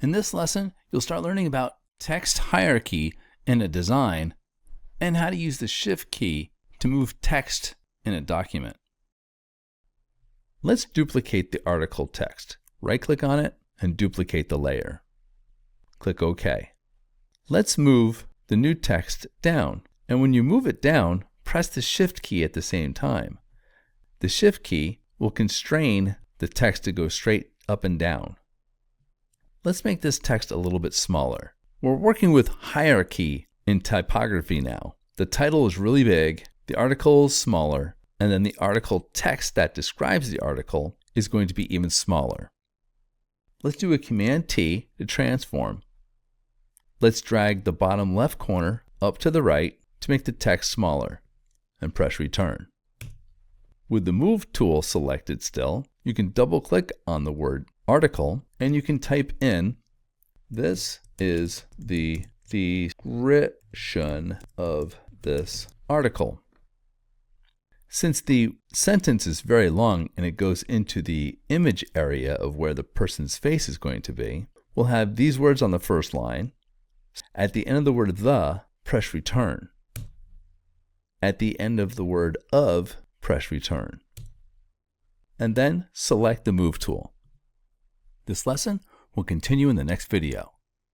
In this lesson, you'll start learning about text hierarchy in a design and how to use the Shift key to move text in a document. Let's duplicate the article text. Right-click on it and duplicate the layer. Click OK. Let's move the new text down, and when you move it down, press the Shift key at the same time. The Shift key will constrain the text to go straight up and down. Let's make this text a little bit smaller. We're working with hierarchy in typography now. The title is really big, the article is smaller, and then the article text that describes the article is going to be even smaller. Let's do a Command T to transform. Let's drag the bottom left corner up to the right to make the text smaller, and press Return. With the Move tool selected still, you can double-click on the word article, and you can type in, "This is the description of this article." Since the sentence is very long and it goes into the image area of where the person's face is going to be, we'll have these words on the first line. At the end of the word "the," press Return. At the end of the word "of," press Return. And then select the Move tool. This lesson will continue in the next video.